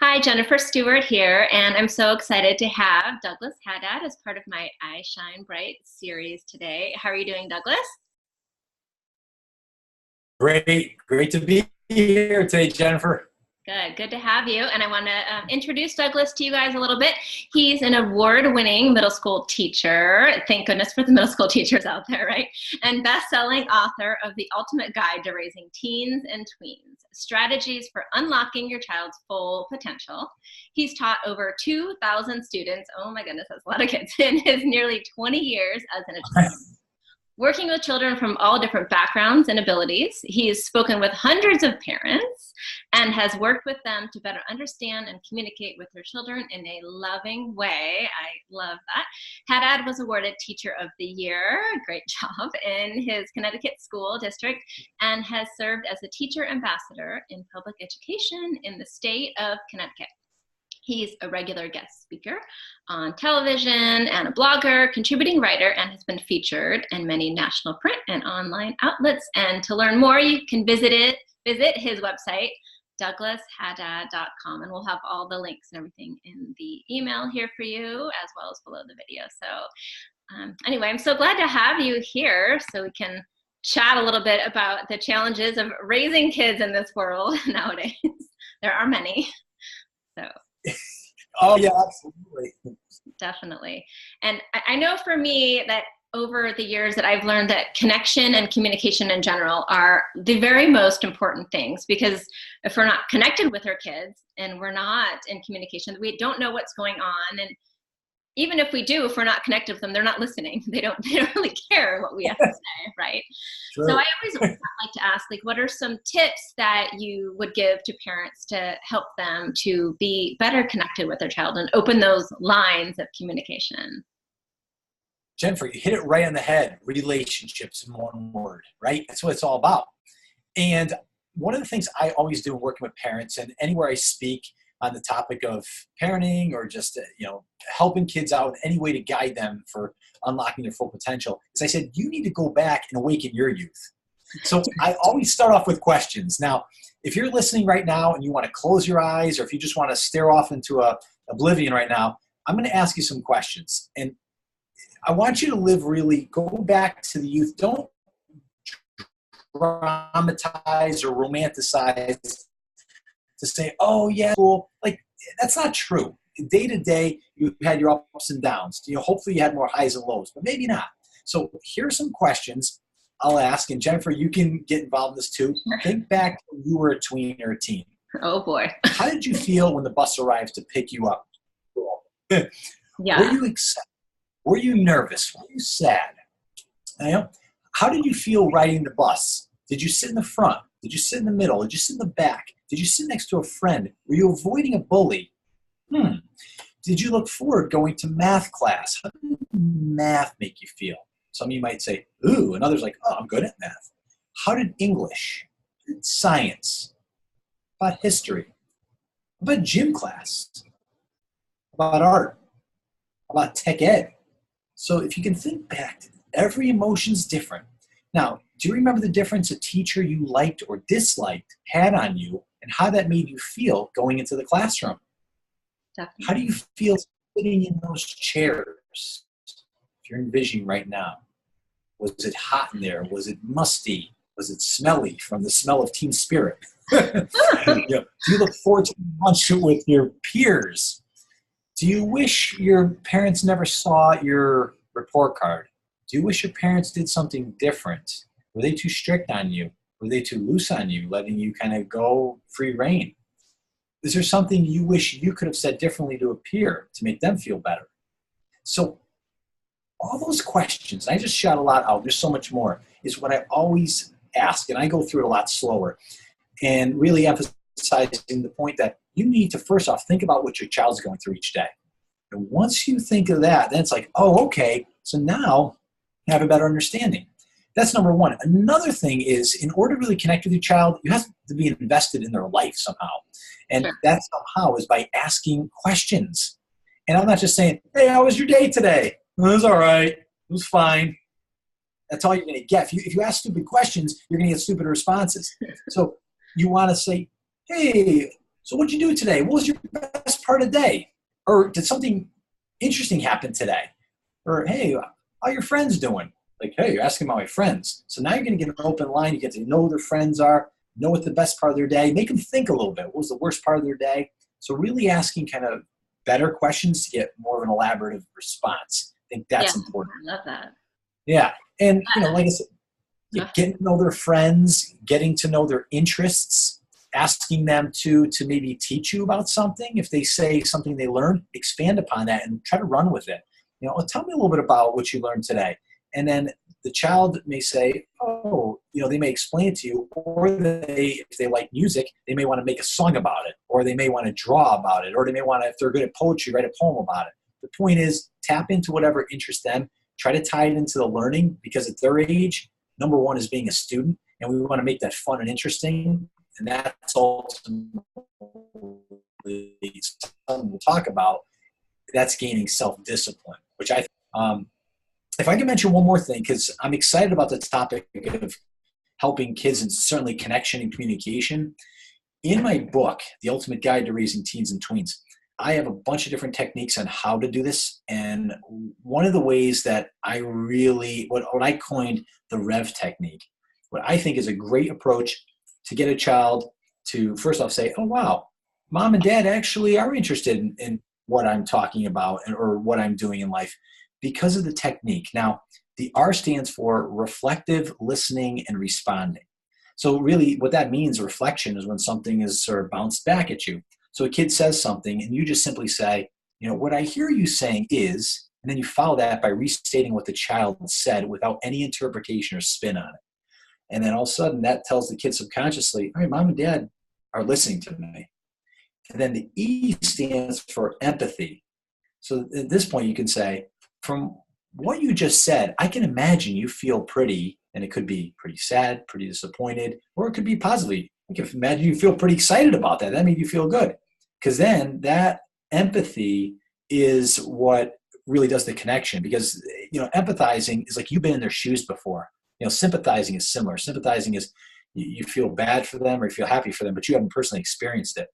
Hi, Jennifer Stewart here, and I'm so excited to have Douglas Haddad as part of my iShine Bright series today. How are you doing, Douglas? Great to be here today, Jennifer. Good to have you. And I want to introduce Douglas to you guys a little bit. He's an award-winning middle school teacher. Thank goodness for the middle school teachers out there, right? And best-selling author of The Ultimate Guide to Raising Teens and Tweens, Strategies for Unlocking Your Child's Full Potential. He's taught over 2,000 students, oh my goodness, that's a lot of kids, in his nearly 20 years as an educator. Working with children from all different backgrounds and abilities, he's spoken with hundreds of parents and has worked with them to better understand and communicate with their children in a loving way. I love that. Haddad was awarded Teacher of the Year, great job, in his Connecticut school district, and has served as a teacher ambassador in public education in the state of Connecticut. He's a regular guest speaker on television and a blogger, contributing writer, and has been featured in many national print and online outlets. And to learn more, you can visit his website, douglashaddad.com, and we'll have all the links and everything in the email here for you, as well as below the video. So anyway, I'm so glad to have you here so we can chat a little bit about the challenges of raising kids in this world nowadays. There are many. So. Oh, yeah, absolutely. Definitely. And I know for me that over the years that I've learned that connection and communication in general are the very most important things, because if we're not connected with our kids and we're not in communication, we don't know what's going on. And even if we do, if we're not connected with them, they're not listening. They don't really care what we have to say, right? Sure. So I always like to ask, what are some tips that you would give to parents to help them to be better connected with their child and open those lines of communication? Jennifer, you hit it right on the head. Relationships in one word, right? That's what it's all about. And one of the things I always do working with parents, and anywhere I speak on the topic of parenting or just helping kids out in any way to guide them for unlocking their full potential, is I said, you need to go back and awaken your youth. So I always start off with questions. Now, if you're listening right now and you want to close your eyes, or if you just want to stare off into oblivion right now, I'm going to ask you some questions. And I want you to go back to the youth. Don't dramatize or romanticize to say, oh yeah, cool. Like, that's not true. Day to day, you had your ups and downs. Hopefully you had more highs and lows, but maybe not. So here's some questions I'll ask, and Jennifer, you can get involved in this too. Think back when you were a tween or a teen. Oh boy. How did you feel when the bus arrives to pick you up? Yeah. Were you excited? Were you nervous? Were you sad? How did you feel riding the bus? Did you sit in the front? Did you sit in the middle? Did you sit in the back? Did you sit next to a friend? Were you avoiding a bully? Did you look forward going to math class? How did math make you feel? Some of you might say, ooh, and others like, oh, I'm good at math. How did English, how did science, about history, about gym class, about art, about tech ed? So if you can think back, every emotion's different. Now, do you remember the difference a teacher you liked or disliked had on you, and how that made you feel going into the classroom? Definitely. How do you feel sitting in those chairs? If you're envisioning right now, was it hot in there? Was it musty? Was it smelly from the smell of team spirit? Do you look forward to lunch with your peers? Do you wish your parents never saw your report card? Do you wish your parents did something different? Were they too strict on you? Were they too loose on you, letting you kind of go free reign? Is there something you wish you could have said differently to a peer to make them feel better? So all those questions, I just shot a lot out, there's so much more, is what I always ask, and I go through it a lot slower, and really emphasizing the point that you need to first off think about what your child's going through each day. And once you think of that, then it's like, oh, okay, so now I have a better understanding. That's number one. Another thing is, in order to really connect with your child, you have to be invested in their life somehow. And that somehow is by asking questions. And I'm not just saying, hey, how was your day today? It was all right. It was fine. That's all you're going to get. If you ask stupid questions, you're going to get stupid responses. So you want to say, hey, So what'd you do today? What was your best part of the day? Or did something interesting happen today? Or, hey, how are your friends doing? Like, hey, you're asking about my friends. So now you're going to get an open line. You get to know who their friends are, know what the best part of their day, make them think a little bit. What was the worst part of their day? So really asking kind of better questions to get more of an elaborative response. I think that's important. I love that. Yeah. And, like I said, getting to know their friends, getting to know their interests, asking them to maybe teach you about something. If they say something they learned, expand upon that and try to run with it. Tell me a little bit about what you learned today. And then the child may say, oh, they may explain it to you, or if they like music, they may want to make a song about it, or they may want to draw about it, or they may want to, if they're good at poetry, write a poem about it. The point is, tap into whatever interests them, try to tie it into the learning, because at their age, number one is being a student, and we want to make that fun and interesting, and that's ultimately something we'll talk about. That's gaining self-discipline, which if I can mention one more thing, because I'm excited about the topic of helping kids and certainly connection and communication. In my book, The Ultimate Guide to Raising Teens and Tweens, I have a bunch of different techniques on how to do this. And one of the ways that I really, what I coined the REV technique, what I think is a great approach to get a child to first off say, oh, wow, mom and dad actually are interested in what I'm talking about or what I'm doing in life because of the technique. Now, the R stands for reflective listening and responding. So really what that means, reflection, is when something is sort of bounced back at you. So a kid says something and you just simply say, what I hear you saying is, and then you follow that by restating what the child said without any interpretation or spin on it. And then all of a sudden that tells the kid subconsciously, all right, mom and dad are listening to me. And then the E stands for empathy. So at this point you can say, from what you just said, I can imagine you feel pretty, and it could be pretty sad, pretty disappointed, or it could be positively. I can imagine you feel pretty excited about that. That made you feel good. Because then that empathy is what really does the connection. Because, empathizing is like you've been in their shoes before. Sympathizing is similar. Sympathizing is you feel bad for them or you feel happy for them, but you haven't personally experienced it.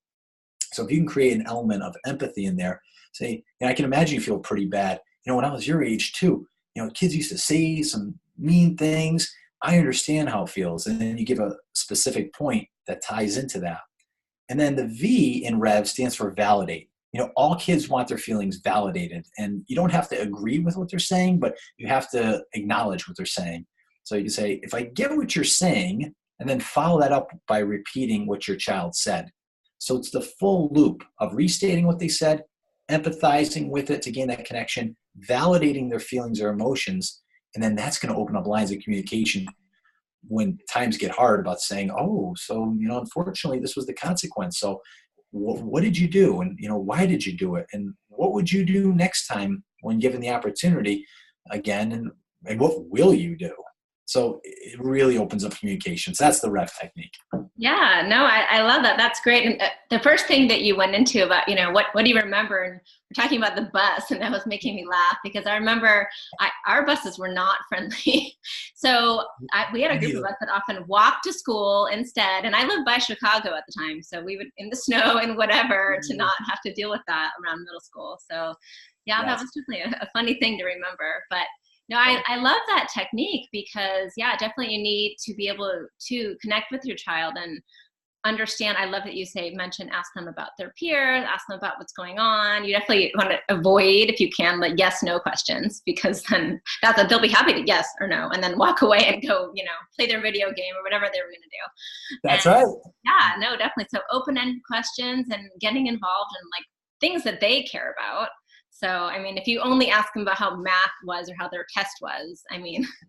So if you can create an element of empathy in there, say, I can imagine you feel pretty bad. When I was your age too, kids used to say some mean things. I understand how it feels. And then you give a specific point that ties into that. And then the V in REV stands for validate. All kids want their feelings validated, and you don't have to agree with what they're saying, but you have to acknowledge what they're saying. So you can say, if I get what you're saying, and then follow that up by repeating what your child said. So it's the full loop of restating what they said, empathizing with it to gain that connection, validating their feelings or emotions, and then that's going to open up lines of communication when times get hard about saying, oh, so, unfortunately, this was the consequence. So what did you do? And, why did you do it? And what would you do next time when given the opportunity again? And what will you do? So it really opens up communication. So that's the REV technique. Yeah, no, I love that. That's great. And the first thing that you went into about, what do you remember? And we're talking about the bus, and that was making me laugh because I remember our buses were not friendly. So we had a group of us that often walked to school instead. And I lived by Chicago at the time. So we would, in the snow and whatever, to not have to deal with that around middle school. So yeah, that was definitely a funny thing to remember. But no, I love that technique because, yeah, definitely you need to be able to connect with your child and understand. I love that you ask them about their peers, ask them about what's going on. You definitely want to avoid, if you can, like yes, no questions, because then they'll be happy to yes or no, and then walk away and go, play their video game or whatever they were going to do. That's right. Yeah, no, definitely. So open-ended questions and getting involved in like things that they care about. So, if you only ask them about how math was or how their test was,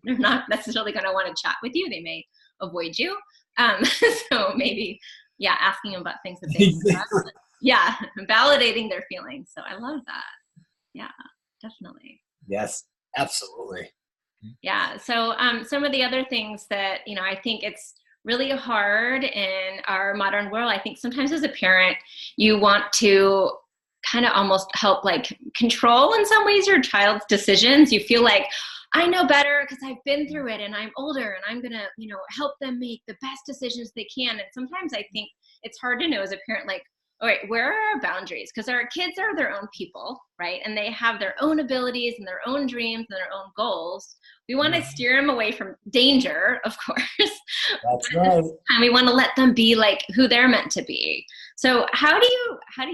they're not necessarily going to want to chat with you. They may avoid you. So maybe, asking them about things that they validating their feelings. So I love that. Yeah, definitely. Yes, absolutely. Yeah. So some of the other things that, I think it's really hard in our modern world. I think sometimes as a parent, you want to kind of almost help like control in some ways your child's decisions. You feel like I know better because I've been through it and I'm older and I'm going to, help them make the best decisions they can. And sometimes I think it's hard to know as a parent, like, all right, where are our boundaries? Because our kids are their own people, right? And they have their own abilities and their own dreams and their own goals. We want to steer them away from danger, of course. That's right. And we want to let them be like who they're meant to be. So how do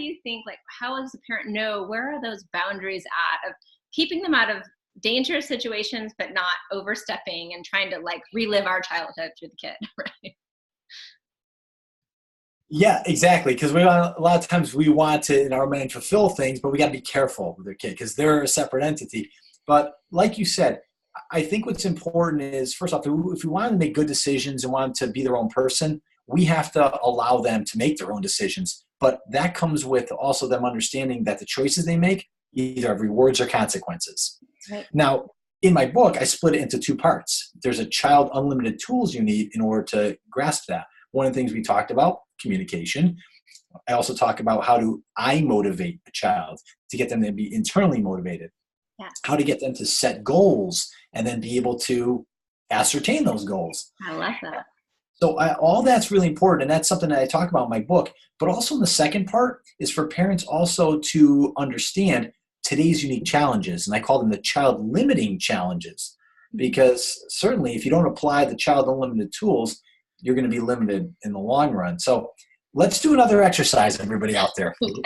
you think, like, how does a parent know where are those boundaries at of keeping them out of dangerous situations, but not overstepping and trying to like relive our childhood through the kid, right? Yeah, exactly. Because a lot of times we want to, in our mind, fulfill things, but we got to be careful with their kid because they're a separate entity. But like you said, I think what's important is, first off, if we want them to make good decisions and want them to be their own person, we have to allow them to make their own decisions. But that comes with also them understanding that the choices they make either have rewards or consequences. Right. Now, in my book, I split it into two parts. There's a child unlimited tools you need in order to grasp that. One of the things we talked about, communication. I also talk about how do I motivate a child to get them to be internally motivated. Yeah. How to get them to set goals and then be able to ascertain those goals. I love that. So all that's really important, and that's something that I talk about in my book. But also the second part is for parents also to understand today's unique challenges, and I call them the child limiting challenges, because certainly if you don't apply the child unlimited tools, you're going to be limited in the long run. So let's do another exercise, everybody out there. All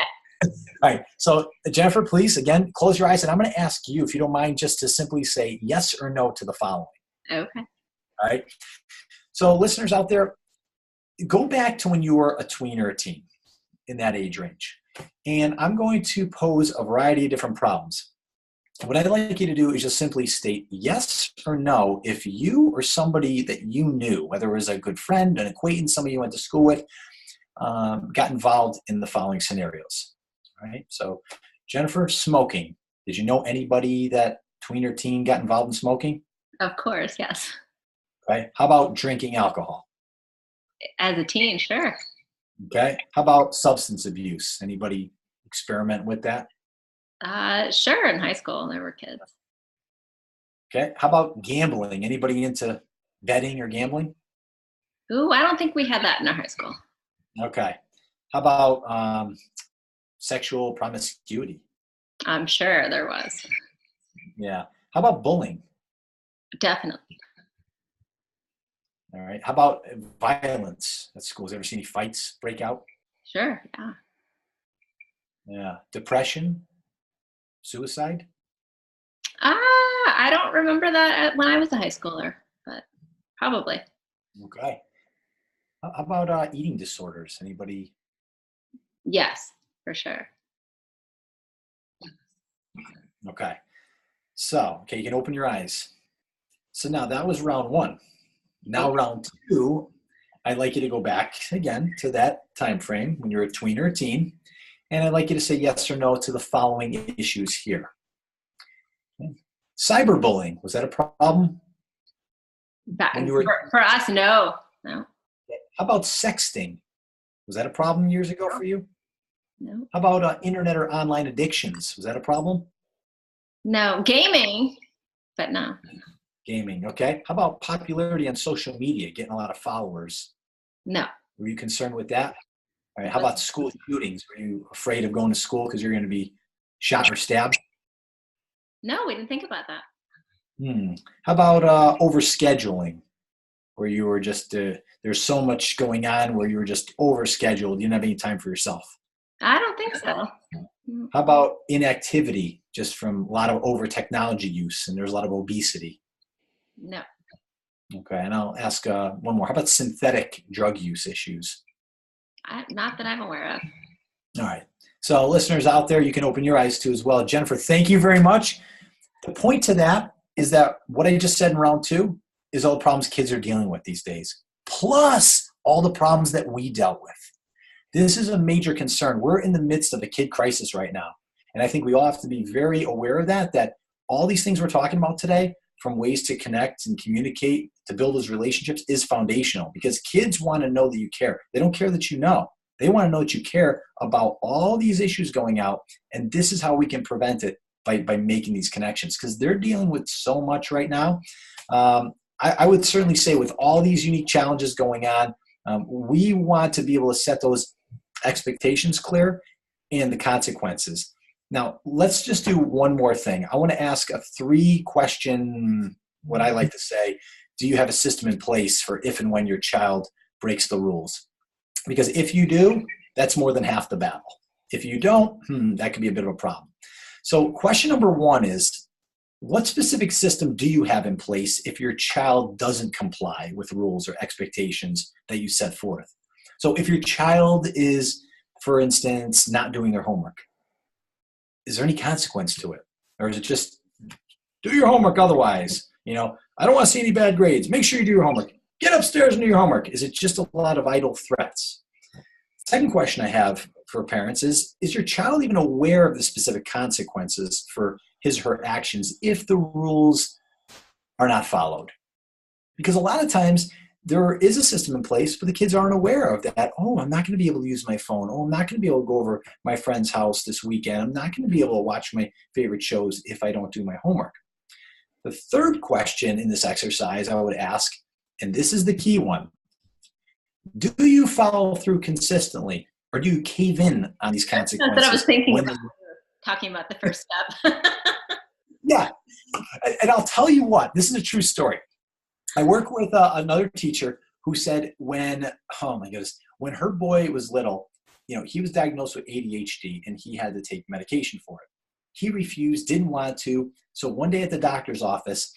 right. So Jennifer, please, again, close your eyes. And I'm going to ask you, if you don't mind, just to simply say yes or no to the following. Okay. All right. So listeners out there, go back to when you were a tween or a teen, in that age range. And I'm going to pose a variety of different problems. What I'd like you to do is just simply state yes or no if you or somebody that you knew, whether it was a good friend, an acquaintance, somebody you went to school with, got involved in the following scenarios. All right. So Jennifer, smoking. Did you know anybody that tween or teen got involved in smoking? Of course, yes. Okay. How about drinking alcohol? As a teen, sure. Okay. How about substance abuse? Anybody experiment with that? Sure. In high school, there were kids. Okay. How about gambling? Anybody into betting or gambling? Ooh, I don't think we had that in our high school. Okay. How about sexual promiscuity? I'm sure there was. Yeah. How about bullying? Definitely. All right. How about violence at schools? Ever seen any fights break out? Sure. Yeah. Yeah. Depression? Suicide? I don't remember that when I was a high schooler, but probably. Okay. How about eating disorders? Anybody? Yes, for sure. Okay. So, you can open your eyes. So now that was round one. Now round two, I'd like you to go back again to that time frame when you're a tween or a teen, and I'd like you to say yes or no to the following issues here. Okay. Cyberbullying, was that a problem? For us, no. No. How about sexting? Was that a problem years ago for you? No. How about internet or online addictions? Was that a problem? No. Gaming, but no. Gaming, okay. How about popularity on social media, getting a lot of followers? No. Were you concerned with that? All right. How about school shootings? Were you afraid of going to school because you're going to be shot or stabbed? No, we didn't think about that. How about overscheduling, where you were just, there's so much going on where you were just overscheduled. You didn't have any time for yourself. I don't think so. How about inactivity, just from a lot of over technology use, and there's a lot of obesity? No. Okay, and I'll ask one more. How about synthetic drug use issues? Not that I'm aware of. All right. So listeners out there, you can open your eyes to as well. Jennifer, thank you very much. The point to that is that what I just said in round two is all the problems kids are dealing with these days, plus all the problems that we dealt with. This is a major concern. We're in the midst of a kid crisis right now. And I think we all have to be very aware of that all these things we're talking about today, from ways to connect and communicate, to build those relationships, is foundational, because kids want to know that you care. They don't care that you know. They want to know that you care about all these issues going out, and this is how we can prevent it by making these connections, because they're dealing with so much right now. I would certainly say with all these unique challenges going on, we want to be able to set those expectations clear, and the consequences. Now, let's just do one more thing. I want to ask a 3-question, what I like to say, do you have a system in place for if and when your child breaks the rules? Because if you do, that's more than half the battle. If you don't, that could be a bit of a problem. So question number 1 is, what specific system do you have in place if your child doesn't comply with rules or expectations that you set forth? So if your child is, for instance, not doing their homework, is there any consequence to it? Or is it just, do your homework otherwise? I don't want to see any bad grades. Make sure you do your homework. Get upstairs and do your homework. Is it just a lot of idle threats? Second question I have for parents is your child even aware of the specific consequences for his or her actions if the rules are not followed? Because a lot of times there is a system in place, but the kids aren't aware of that. Oh, I'm not going to be able to use my phone. Oh, I'm not going to be able to go over my friend's house this weekend. I'm not going to be able to watch my favorite shows if I don't do my homework. The third question in this exercise I would ask, and this is the key one, do you follow through consistently, or do you cave in on these consequences? That's what I was thinking about, talking about the first step. Yeah, and I'll tell you what, this is a true story. I work with another teacher who said when her boy was little, he was diagnosed with ADHD and he had to take medication for it. He refused, didn't want to. So one day at the doctor's office,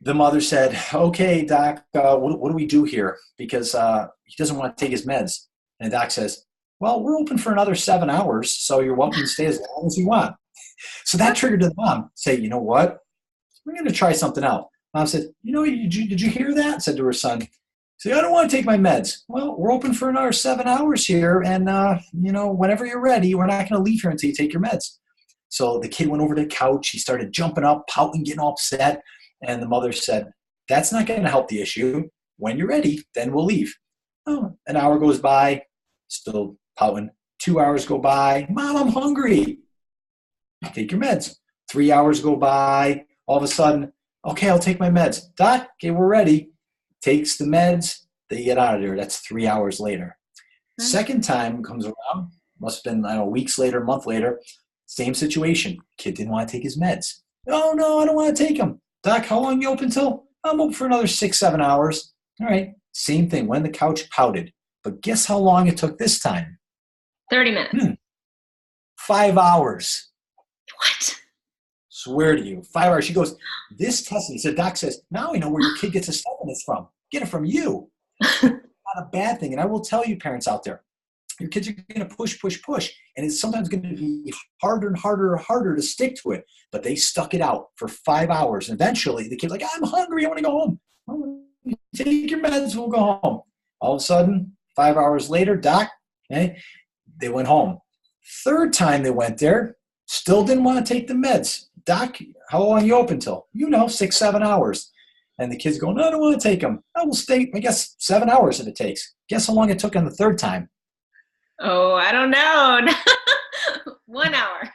the mother said, okay, doc, what do we do here? Because he doesn't want to take his meds. And the doc says, well, we're open for another 7 hours, so you're welcome to stay as long as you want. So that triggered the mom, say, you know what? We're going to try something out. Mom said, did you hear that? Said to her son, say, I don't want to take my meds. Well, we're open for another 7 hours here. And, whenever you're ready, we're not going to leave here until you take your meds. So the kid went over to the couch. He started jumping up, pouting, getting all upset. And the mother said, that's not going to help the issue. When you're ready, then we'll leave. Oh, an hour goes by, still pouting. 2 hours go by. Mom, I'm hungry. Take your meds. 3 hours go by. All of a sudden, okay, I'll take my meds. Doc, okay, we're ready. Takes the meds. They get out of there. That's 3 hours later. Second time comes around. Must have been, weeks later, a month later. Same situation. Kid didn't want to take his meds. Oh, no, I don't want to take them. Doc, how long are you open till? I'm open for another 6-7 hours. All right. Same thing. When the couch pouted. But guess how long it took this time? 30 minutes. 5 hours. What? Swear to you. 5 hours. She goes, this testing. So Doc says, now I know where your kid gets his stubbornness from. Get it from you. Not a bad thing. And I will tell you, parents out there, your kids are going to push. And it's sometimes going to be harder and harder to stick to it. But they stuck it out for 5 hours. And eventually the kid's like, I'm hungry. I want to go home. Well, take your meds. We'll go home. All of a sudden, 5 hours later, Doc, okay, they went home. Third time they went there, still didn't want to take the meds. Doc, how long are you open till? 6-7 hours. And the kid's going, no, I don't want to take them. I will stay, I guess, 7 hours if it takes. Guess how long it took on the third time? Oh, I don't know. 1 hour.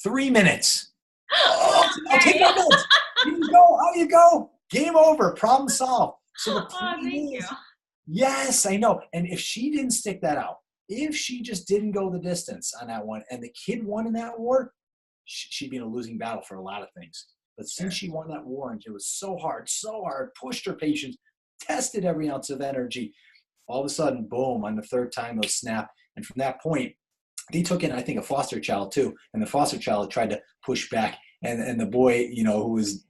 3 minutes. Oh, I'll take my meds. Here you go. Out you go. Game over. Problem solved. So the point thank you. Yes, I know. And if she didn't stick that out, if she just didn't go the distance on that one and the kid won in that war, she'd be in a losing battle for a lot of things. But since she won that war and it was so hard, pushed her patience, tested every ounce of energy, all of a sudden, boom, on the third time, they'll snap. And from that point, they took in, I think, a foster child too. And the foster child tried to push back. And the boy, who was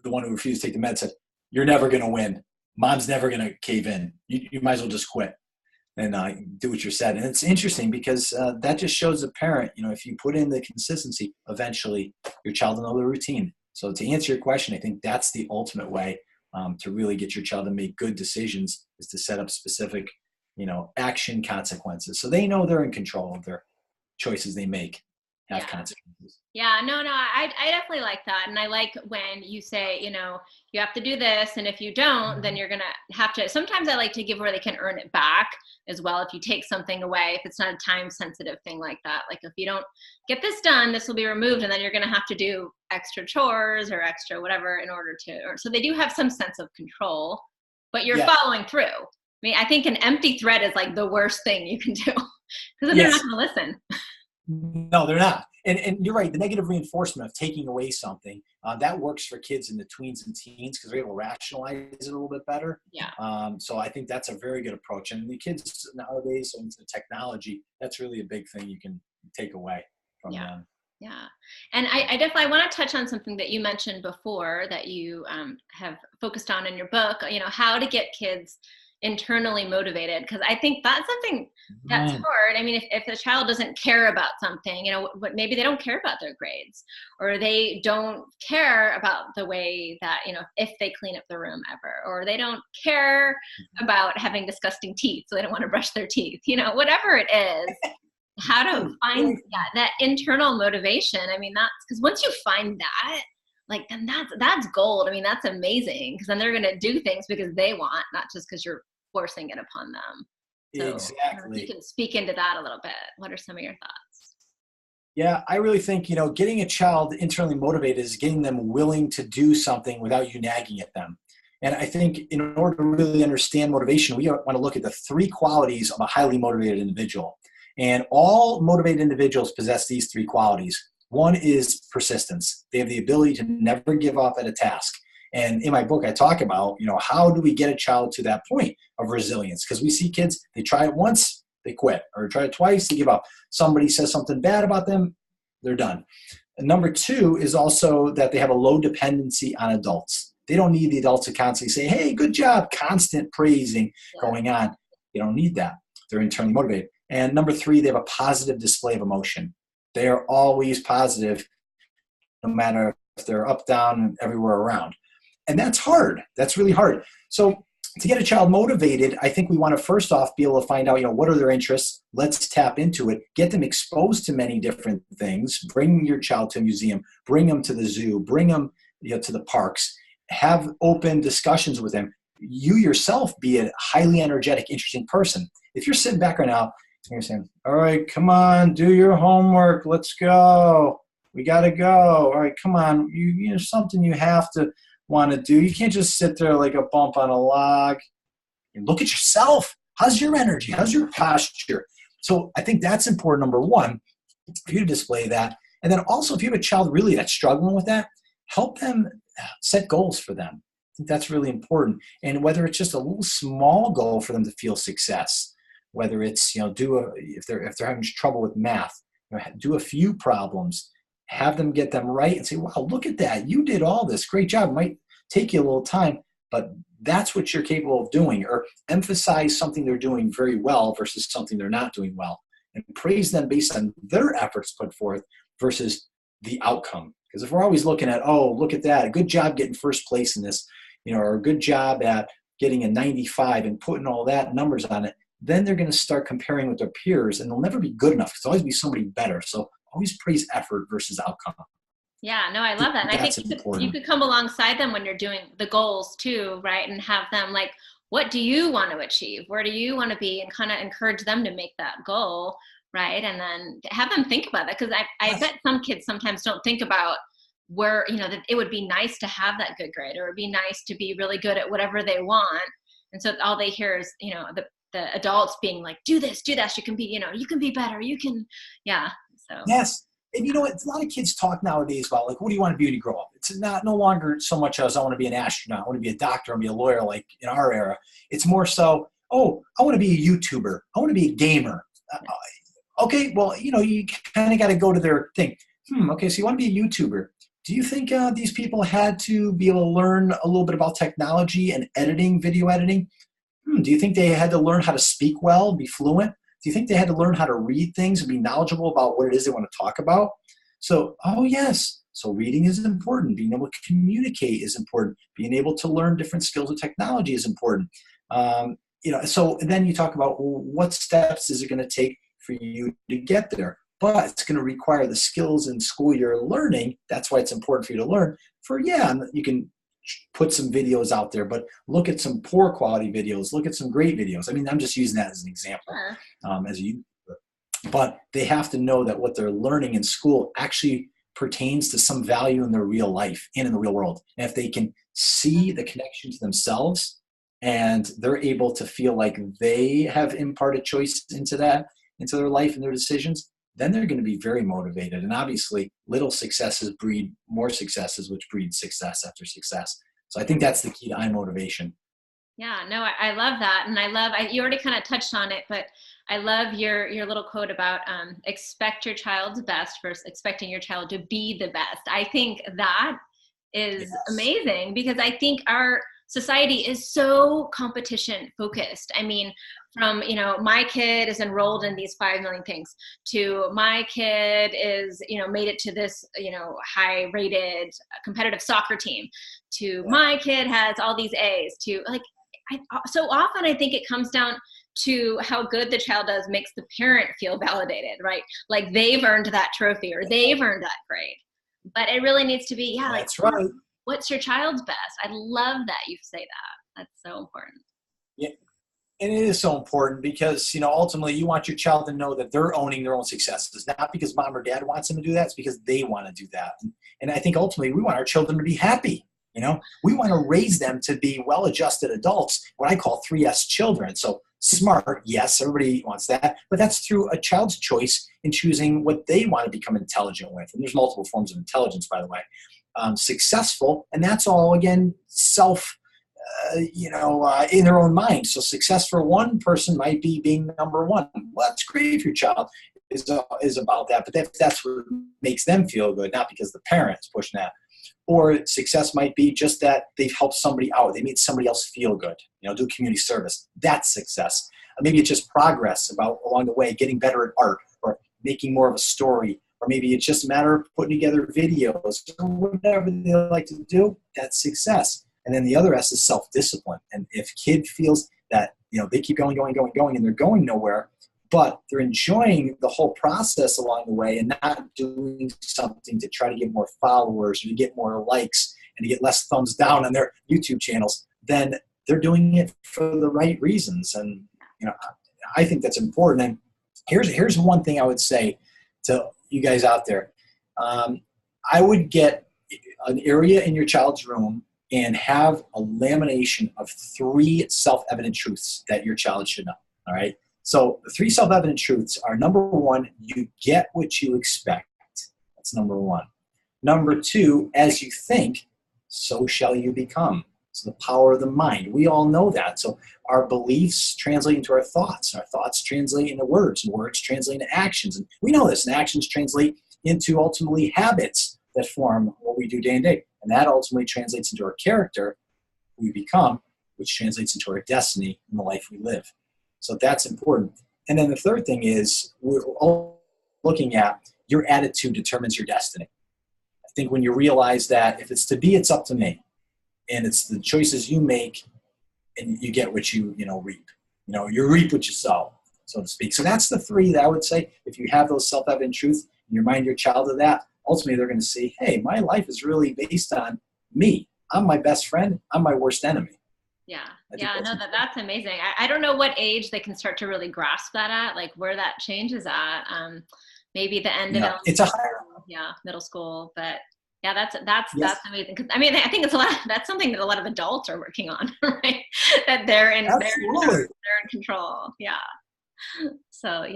the one who refused to take the med said, you're never going to win. Mom's never going to cave in. You might as well just quit and do what you're said. And it's interesting because that just shows the parent, if you put in the consistency, eventually your child will know the routine. So to answer your question, I think that's the ultimate way to really get your child to make good decisions is to set up specific, action consequences. So they know they're in control of their choices they make have consequences. Yeah, no, I definitely like that. And I like when you say, you have to do this. And if you don't, then you're going to have to, sometimes I like to give where they can earn it back as well. If you take something away, if it's not a time sensitive thing like that, like if you don't get this done, this will be removed. And then you're going to have to do extra chores or extra whatever in order to, so they do have some sense of control, but you're following through. mean, I think an empty threat is like the worst thing you can do because then they're not Yes. going to listen. No, they're not. And you're right. The negative reinforcement of taking away something, that works for kids in the tweens and teens because they're able to rationalize it a little bit better. Yeah. So I think that's a very good approach. And the kids nowadays, into technology, that's really a big thing you can take away from them. Yeah. And I definitely want to touch on something that you mentioned before that you have focused on in your book, how to get kids internally motivated. Because I think that's something that's hard. I mean, if a child doesn't care about something, maybe they don't care about their grades, or they don't care about the way that, if they clean up the room ever, or they don't care about having disgusting teeth, so they don't want to brush their teeth, whatever it is. How to find that internal motivation. I mean, that's because once you find that, like, then that's gold. I mean, that's amazing because then they're going to do things because they want, not just because you're forcing it upon them. So, exactly. you can speak into that a little bit. What are some of your thoughts? Yeah, I really think, getting a child internally motivated is getting them willing to do something without you nagging at them. And I think in order to really understand motivation, we want to look at the 3 qualities of a highly motivated individual. And all motivated individuals possess these 3 qualities. One is persistence. They have the ability to never give up at a task. And in my book, I talk about, how do we get a child to that point of resilience? Because we see kids, they try it once, they quit, or try it twice, they give up. Somebody says something bad about them, they're done. And number 2 is also that they have a low dependency on adults. They don't need the adults to constantly say, hey, good job, constant praising going on. They don't need that. They're internally motivated. And number 3, they have a positive display of emotion. They are always positive, no matter if they're up, down, and everywhere around. And that's hard. That's really hard. So to get a child motivated, I think we want to first off be able to find out, what are their interests? Let's tap into it. Get them exposed to many different things. Bring your child to a museum. Bring them to the zoo. Bring them to the parks. Have open discussions with them. You yourself be a highly energetic, interesting person. If you're sitting back right now, you're saying, all right, come on, do your homework. Let's go. We got to go. All right, come on. You something you have to want to do. You can't just sit there like a bump on a log. And look at yourself. How's your energy? How's your posture? So I think that's important, number 1, for you to display that. And then also, if you have a child really that's struggling with that, help them set goals for them. I think that's really important. And whether it's just a little small goal for them to feel success, whether it's, if they're having trouble with math, do a few problems, have them get them right and say, wow, look at that. You did all this. Great job. It might take you a little time, but that's what you're capable of doing. Or emphasize something they're doing very well versus something they're not doing well, and praise them based on their efforts put forth versus the outcome. Because if we're always looking at, oh, look at that, a good job getting first place in this, or a good job at getting a 95 and putting all that numbers on it, then they're going to start comparing with their peers, and they'll never be good enough. There'll always be somebody better. So always praise effort versus outcome. Yeah, no, I love that. And I think you could come alongside them when you're doing the goals too, right? And have them like, what do you want to achieve? Where do you want to be? And kind of encourage them to make that goal, right? And then have them think about that. Because I bet some kids sometimes don't think about where, that it would be nice to have that good grade, or it would be nice to be really good at whatever they want. And so all they hear is, the adults being like, do this, you can be, you can be better, you can, so. Yes. And a lot of kids talk nowadays about, like, what do you want to be when you grow up? It's no longer so much as I want to be an astronaut, I want to be a doctor, I want to be a lawyer, like in our era. It's more so, oh, I want to be a YouTuber, I want to be a gamer. Okay, well, you kind of got to go to their thing. Okay, so you want to be a YouTuber. Do you think these people had to be able to learn a little bit about technology and editing, video editing? Do you think they had to learn how to speak well, be fluent? Do you think they had to learn how to read things and be knowledgeable about what it is they want to talk about? So, oh yes. So reading is important. Being able to communicate is important. Being able to learn different skills of technology is important. So then you talk about, well, what steps is it going to take for you to get there? But it's going to require the skills in school you're learning. That's why it's important for you to learn. You can put some videos out there, but look at some poor quality videos, look at some great videos. I mean, I'm just using that as an example, as a YouTuber. But they have to know that what they're learning in school actually pertains to some value in their real life and in the real world. And if they can see the connection to themselves and they're able to feel like they have imparted choice into their life and their decisions, then they're going to be very motivated. And obviously, little successes breed more successes, which breeds success after success. So I think that's the key to iMotivation. Yeah, no, I love that. And you already kind of touched on it, but I love your little quote about expect your child's best versus expecting your child to be the best. I think that is amazing, because I think our society is so competition focused. I mean, from, my kid is enrolled in these 5 million things, to my kid is, made it to this, high rated competitive soccer team, to my kid has all these A's, to like, so often I think it comes down to how good the child does makes the parent feel validated, right? Like they've earned that trophy or they've earned that grade. But it really needs to be, that's right. What's your child's best? I love that you say that. That's so important. Yeah. And it is so important because, ultimately you want your child to know that they're owning their own successes, not because mom or dad wants them to do that. It's because they want to do that. And I think ultimately we want our children to be happy. We want to raise them to be well-adjusted adults, what I call 3S children. So smart, yes, everybody wants that, but that's through a child's choice in choosing what they want to become intelligent with. And there's multiple forms of intelligence, by the way. Successful, and that's all, again, in their own mind. So success for one person might be being number one. Well, that's great if your child is about that, but that's what makes them feel good, not because the parent's pushing that. Or success might be just that they've helped somebody out. They made somebody else feel good, do community service. That's success. Maybe it's just progress along the way, getting better at art or making more of a story. Or maybe it's just a matter of putting together videos or whatever they like to do. That's success. And then the other S is self-discipline. And if kid feels that, they keep going, and they're going nowhere, but they're enjoying the whole process along the way and not doing something to try to get more followers or to get more likes and to get less thumbs down on their YouTube channels, then they're doing it for the right reasons. And, I think that's important. And here's one thing I would say to you guys out there. I would get an area in your child's room and have a lamination of 3 self-evident truths that your child should know. All right. So the 3 self-evident truths are: number 1, you get what you expect. That's number 1. Number 2, as you think, so shall you become. So the power of the mind. We all know that. So our beliefs translate into our thoughts. Our thoughts translate into words, and words translate into actions. And we know this, and actions translate into ultimately habits that form what we do day and day. And that ultimately translates into our character, who we become, which translates into our destiny and the life we live. So that's important. And then the third thing is we're all looking at your attitude determines your destiny. I think when you realize that if it's to be, it's up to me. And it's the choices you make and you get what you reap. You reap what you sow, so to speak. So that's the 3 that I would say. If you have those self-evident truths and you remind your child of that, ultimately they're going to see, hey, my life is really based on me. I'm my best friend. I'm my worst enemy. Yeah. That's amazing. I don't know what age they can start to really grasp that at, like where that change is at. Maybe the end of it's a higher. Middle school, but yeah, that's amazing. Because I think it's that's something that a lot of adults are working on, right? That they're in control. Yeah. So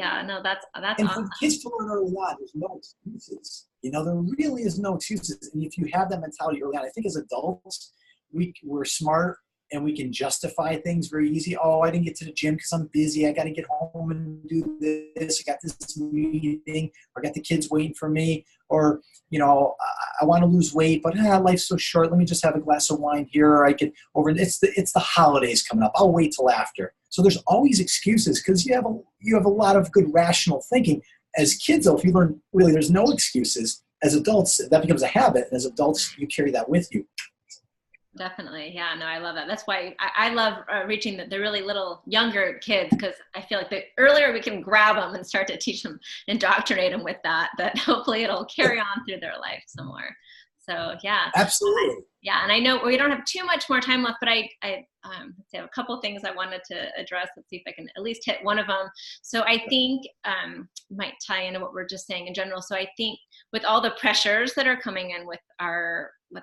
that's and awesome. for kids to learn early on, there's no excuses. There really is no excuses. And if you have that mentality early on, I think as adults, we're smart and we can justify things very easy. Oh, I didn't get to the gym because I'm busy. I got to get home and do this. I got this meeting, or I got the kids waiting for me, or I want to lose weight, but life's so short. Let me just have a glass of wine here, or I could it's the holidays coming up. I'll wait till after. So there's always excuses because you have a lot of good rational thinking. As kids, though, if you learn really there's no excuses, as adults that becomes a habit, and as adults you carry that with you. Definitely. Yeah, no, I love that. That's why I love reaching the really little younger kids, because I feel like the earlier we can grab them and start to teach them, indoctrinate them with that hopefully it'll carry on through their life somewhere. So yeah. Absolutely. Yeah, and I know we don't have too much more time left, but I have a couple things I wanted to address. Let's see if I can at least hit one of them. So I think might tie into what we're just saying in general. So I think with all the pressures that are coming in with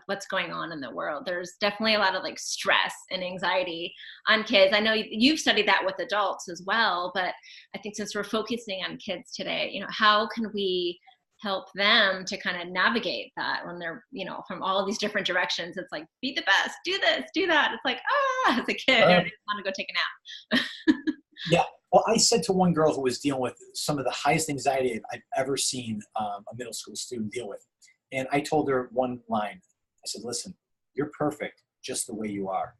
what's going on in the world, there's definitely a lot of like stress and anxiety on kids. I know you've studied that with adults as well, but I think since we're focusing on kids today, how can we help them to kind of navigate that when they're, from all these different directions? It's like, be the best, do this, do that. It's like, as a kid, I just want to go take a nap. Yeah. Well, I said to one girl who was dealing with some of the highest anxiety I've ever seen a middle school student deal with. And I told her one line. I said, listen, you're perfect just the way you are.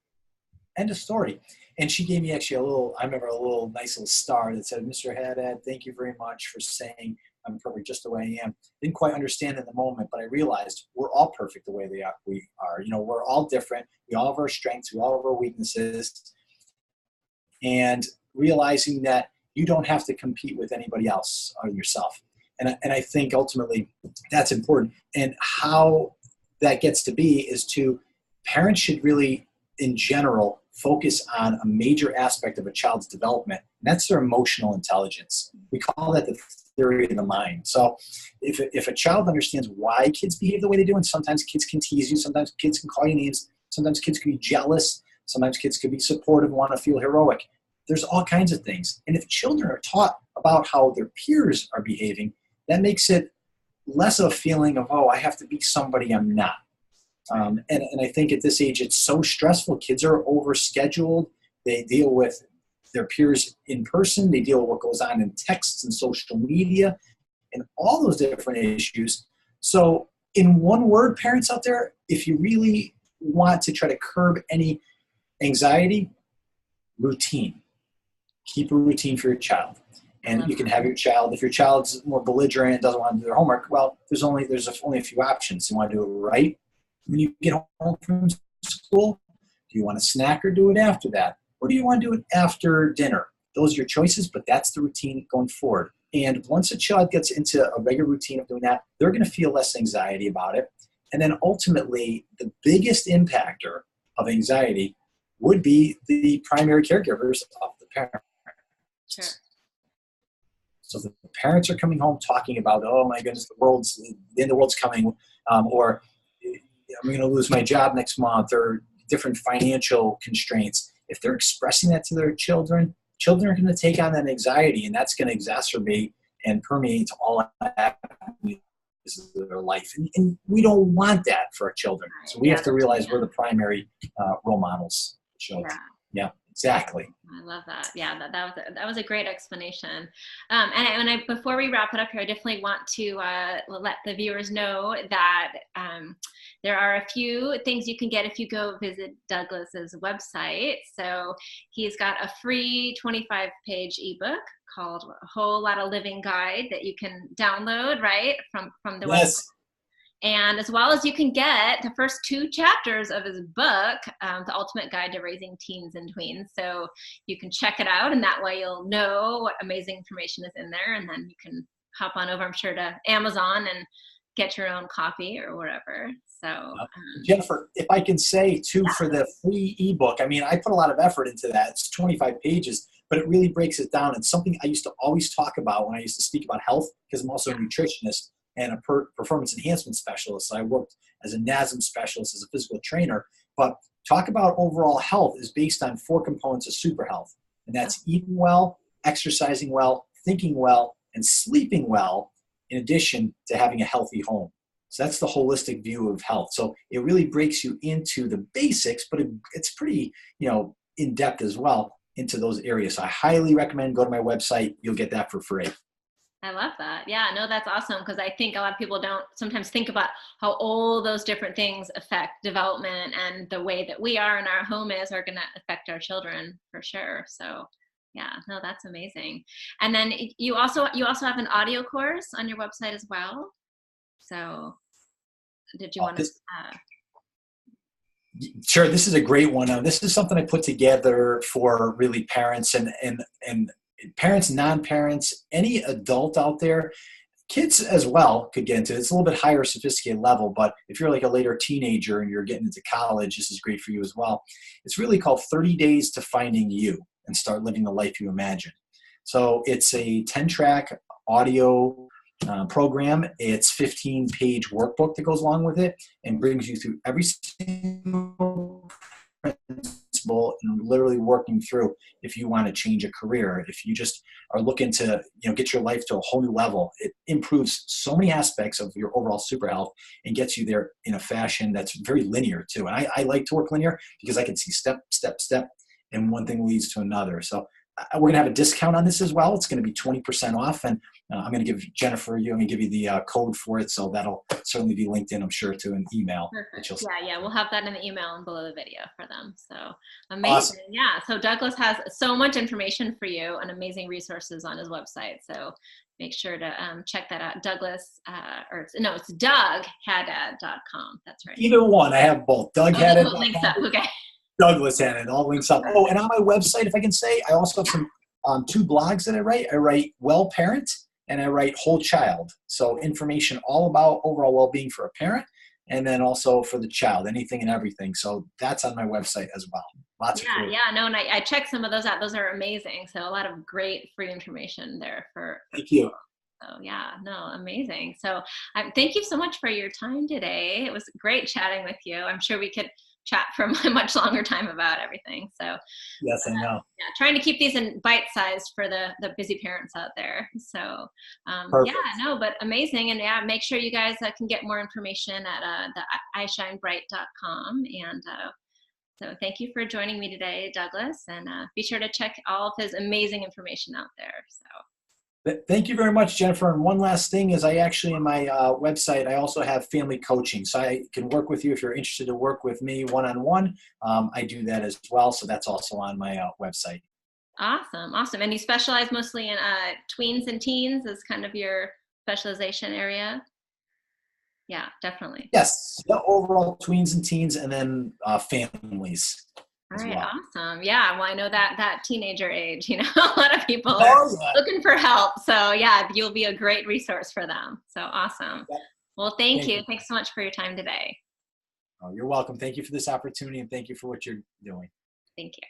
End of story. And she gave me actually a nice little star that said, Mr. Haddad, thank you very much for saying I'm perfect just the way I am. Didn't quite understand in the moment, but I realized we're all perfect the way we are. We're all different. We all have our strengths. We all have our weaknesses. And realizing that you don't have to compete with anybody else or yourself. And I think ultimately that's important. And how that gets to be is parents should really, in general, focus on a major aspect of a child's development, and that's their emotional intelligence. We call that the theory of the mind. So if a child understands why kids behave the way they do, and sometimes kids can tease you, sometimes kids can call you names, sometimes kids can be jealous, sometimes kids can be supportive, want to feel heroic. There's all kinds of things. And if children are taught about how their peers are behaving, that makes it less of a feeling of, I have to be somebody I'm not. And I think at this age, it's so stressful. Kids are overscheduled. They deal with their peers in person. They deal with what goes on in texts and social media and all those different issues. So in one word, parents out there, if you really want to try to curb any anxiety, routine. Keep a routine for your child. And you can have your child, if your child's more belligerent and doesn't want to do their homework, well, there's only a few options. You want to do it right when you get home from school? Do you want to snack or do it after that? Or do you want to do it after dinner? Those are your choices, but that's the routine going forward. And once a child gets into a regular routine of doing that, they're going to feel less anxiety about it. And then ultimately, the biggest impactor of anxiety would be the primary caregivers of the parent. Sure. So the parents are coming home talking about, oh my goodness, the end of the world's coming, or I'm going to lose my job next month, or different financial constraints. If they're expressing that to their children are going to take on that anxiety, and that's going to exacerbate and permeate all avenues of their life. And we don't want that for our children. So we have to realize we're the primary role models. Yeah, exactly. I love that. Yeah, that was a great explanation. Before we wrap it up here, I definitely want to let the viewers know that there are a few things you can get if you go visit Douglas's website. So he's got a free 25-page ebook called A Whole Lot of Living Guide that you can download right from the website. And as well as you can get the first 2 chapters of his book, The Ultimate Guide to Raising Teens and Tweens. So you can check it out, and that way you'll know what amazing information is in there. And then you can hop on over, I'm sure, to Amazon and get your own copy or wherever. So Jennifer, if I can say too, for the free ebook, I mean, I put a lot of effort into that. It's 25 pages, but it really breaks it down. It's something I used to always talk about when I used to speak about health, because I'm also a nutritionist and a performance enhancement specialist. So I worked as a NASM specialist, as a physical trainer. But talk about overall health is based on 4 components of super health. And that's eating well, exercising well, thinking well, and sleeping well, in addition to having a healthy home. So that's the holistic view of health. So it really breaks you into the basics, but it's pretty, in-depth as well into those areas. So I highly recommend go to my website. You'll get that for free. I love that. Yeah, no, that's awesome, because I think a lot of people don't sometimes think about how all those different things affect development, and the way that we are and our home are going to affect our children for sure. So yeah, no, that's amazing. And then you also have an audio course on your website as well. So did you want to? Sure, this is a great one. This is something I put together for really parents and parents, non-parents, any adult out there. kids as well could get into it. It's a little bit higher sophisticated level, but if you're like a later teenager and you're getting into college, this is great for you as well. It's really called 30 Days to Finding You and Start Living the Life You Imagine. So it's a 10-track audio program. It's 15-page workbook that goes along with it and brings you through every single principle and literally working through if you want to change a career, if you just are looking to get your life to a whole new level. It improves so many aspects of your overall super health and gets you there in a fashion that's very linear too. And I like to work linear because I can see step, and one thing leads to another. So we're going to have a discount on this as well. It's going to be 20% off, and I'm going to give Jennifer, I'm going to give you the code for it. So that'll certainly be linked in, I'm sure, to an email. Perfect. Yeah, we'll have that in the email and below the video for them. So amazing. Awesome. Yeah, so Douglas has so much information for you and amazing resources on his website. So make sure to check that out. Douglas, it's DougHaddad.com. That's right. Either one. I have both. Doug Haddad. Links up. Okay. Douglas Haddad. All links up. Oh, and on my website, if I can say, I also have some 2 blogs that I write. I write Well Parent and I write Whole Child. So information all about overall well-being for a parent and then also for the child, anything and everything. So that's on my website as well. Lots of free. Yeah, no, and I checked some of those out. Those are amazing. So a lot of great free information there for Thank you. So yeah, no, amazing. So thank you so much for your time today. It was great chatting with you. I'm sure we could chat for a much longer time about everything. So yes, I know. Yeah, trying to keep these in bite-sized for the busy parents out there. So but amazing. And yeah, make sure you guys can get more information at the iShineBright.com. And so thank you for joining me today, Douglas, and be sure to check all of his amazing information out there. So. Thank you very much, Jennifer. And one last thing is I actually, in my website, I also have family coaching. So I can work with you if you're interested to work with me one-on-one. I do that as well. So that's also on my website. Awesome. And you specialize mostly in tweens and teens as kind of your specialization area? Yeah, definitely. Yes. The overall tweens and teens and then families. All right, awesome. Yeah, well, I know that teenager age, a lot of people are looking for help. So yeah, you'll be a great resource for them. So awesome. Yeah. Well, thank you. Thanks so much for your time today. Oh, you're welcome. Thank you for this opportunity and thank you for what you're doing. Thank you.